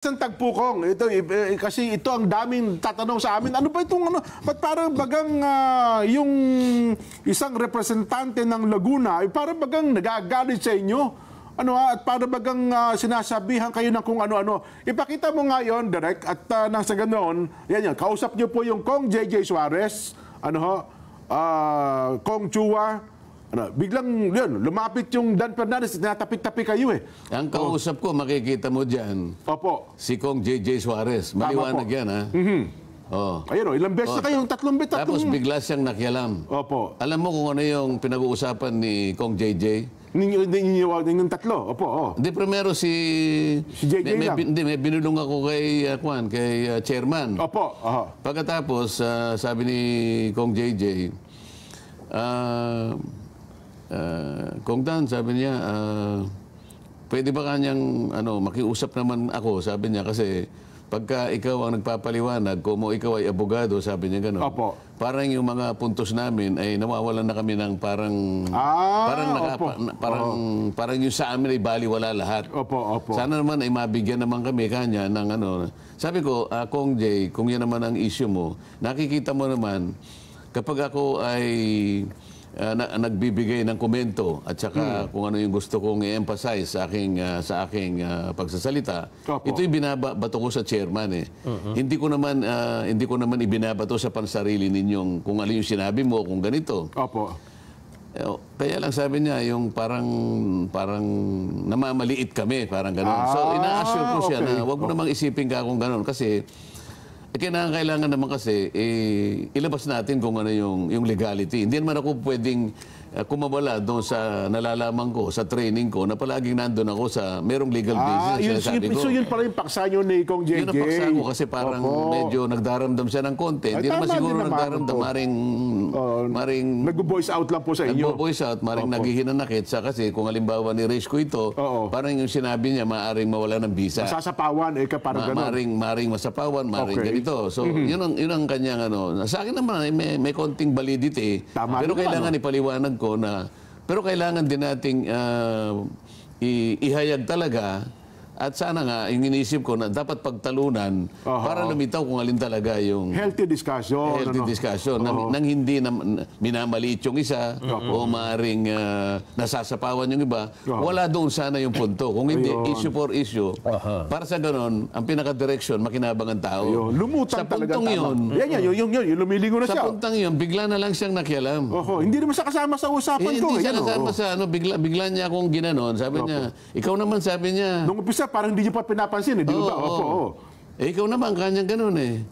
Isang tagpukong, ito, kasi ito ang daming tatanong sa amin, ano ba itong ano, ba't parang bagang yung isang representante ng Laguna, parang bagang nagagalit sa inyo, ano at parang bagang sinasabihan kayo ng kung ano-ano. Ipakita mo nga yun, Direk, at nang sa ganoon, yan, kausap niyo po yung Kong JJ Suarez, Kong Chua, biglang yun, lumapit yung Dan Fernandez, natapik-tapik kayo eh. Ang kausap ko, makikita mo dyan, Opo. si Kong JJ Suarez. Maliwanag yan, ha? Oh. Ayun o, ilang beses na kayo, tatlong. Tapos bigla siyang nakialam. Opo. Alam mo kung ano yung pinag-uusapan ni Kong JJ? Ninyong tatlo, opo. Oh. Hindi, primero si JJ lang. May binulong ako kay chairman. Opo. Pagkatapos, sabi ni Kong JJ, Kong Dan, sabi niya, pwede ba kanyang makiusap naman ako, sabi niya, kasi pagka ikaw ang nagpapaliwanag, kung ikaw ay abogado, sabi niya gano'n. Opo. Parang yung mga puntos namin ay nawawalan na kami ng parang yung sa amin ay baliwala lahat. Opo. Sana naman ay mabigyan naman kami kanya ng ano. Sabi ko, Kong J, kung yan naman ang issue mo, nakikita mo naman, kapag ako ay nagbibigay ng komento at saka kung ano yung gusto kong i-emphasize sa aking pagsasalita, ito'y binabato ko sa chairman eh. Hindi ko naman ibinabato sa pansarili ninyong kung ano yung sinabi mo, kung ganito. Opo. Kaya lang sabi niya, yung parang namamaliit kami, parang gano'n. So ina-assure ko siya na wag mo namang isipin ka kung gano'n kasi kailangan naman kasi ilabas natin kung ano yung legality. Hindi naman ako pwedeng kumawala doon sa nalalaman ko, sa training ko, na palaging nandun ako sa merong legal basis. So yun pala yung paksa nyo ni Kong JJ. Yun ang paksa ko kasi parang medyo nagdaramdam siya ng konti. Hindi naman siguro nagdaramdam, maring nag-voice out lang po sa inyo. Nag-voice out, maring naghihinanakit sa kasi kung halimbawa ni-raise ko ito, parang yung sinabi niya, maaring mawala ng visa. Masasapawan, parang gano'n. Maring masapawan, maring ganito. So, yun ang kanyang Sa akin naman, may konting validity. Pero kailangan ipaliwanag ko na, pero kailangan din nating ihayag talaga. At sana nga, yung inisip ko na dapat pagtalunan para lumitaw kung alin talaga yung healthy discussion. Nang hindi minamaliit yung isa o maaaring nasasapawan yung iba. Wala doon sana yung punto. Kung hindi, issue for issue. Para sa ganon, ang pinaka-direction, makinabang ang tao. Lumutang sa talaga. puntong yun, yung lumilingo na siya. Sa puntang yun, bigla na lang siyang nakialam. Hindi naman siya kasama sa usapan ko. Hindi siya kasama sa bigla niya akong ginanon. Sabi niya, ikaw naman, sabi niya. Nung umpisa, parang hindi niyo pa pinapansin, di ba? Ikaw naman, kanyang ganun eh.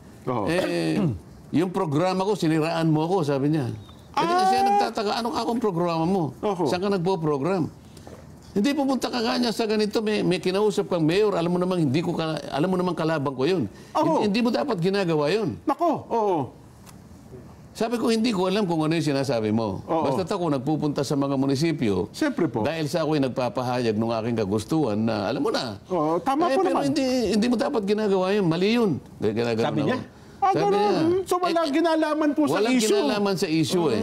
Yung programa ko, siniraan mo ako, sabi niya. Kasi siya nagtataka, anong akong programa mo? Saan ka nagpo-program? Hindi pupunta ka kanya sa ganito, may kinausap kang mayor, alam mo naman kalabang ko yun. Hindi mo dapat ginagawa yun. Nako, Sabi ko, hindi ko alam kung ano yung sinasabi mo. Basta ako nagpupunta sa mga munisipyo. Siyempre po. Dahil sa ako'y nagpapahayag ng aking kagustuhan na, alam mo na. Tama po pero naman. Hindi mo dapat ginagawa yun. Mali yun. Sabi niya? Sabi niya. So walang ginalaman po sa issue. Walang ginalaman sa issue eh.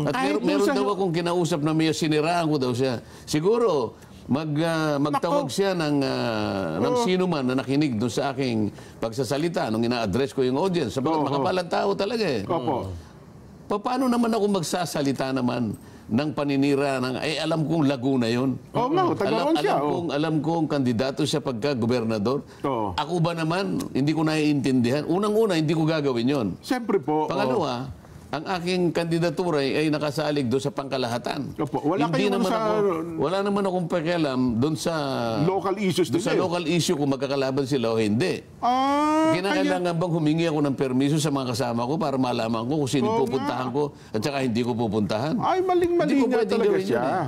At meron daw akong kinausap na may siniraan ko daw siya. Siguro, magtawag siya ng sino man na nakinig doon sa aking pagsasalita nung ina-address ko yung audience. Sabagat makapalang tao talaga eh. Paano naman ako magsasalita naman ng paninira alam kong Laguna yun. Alam kong kandidato siya pagka-gobernador. Ako ba naman, hindi ko naiintindihan. Unang-una, hindi ko gagawin yun. Siyempre po. Pangalawa, ang aking kandidatura ay nakasalig doon sa pangkalahatan. Wala naman akong pakialam doon sa local issues sa local issue kung magkakalaban sila o hindi. Kinakailangan bang humingi ako ng permiso sa mga kasama ko para malaman ko kung sino pupuntahan ko at saka hindi ko pupuntahan? Ay, maling-mali nga talaga siya.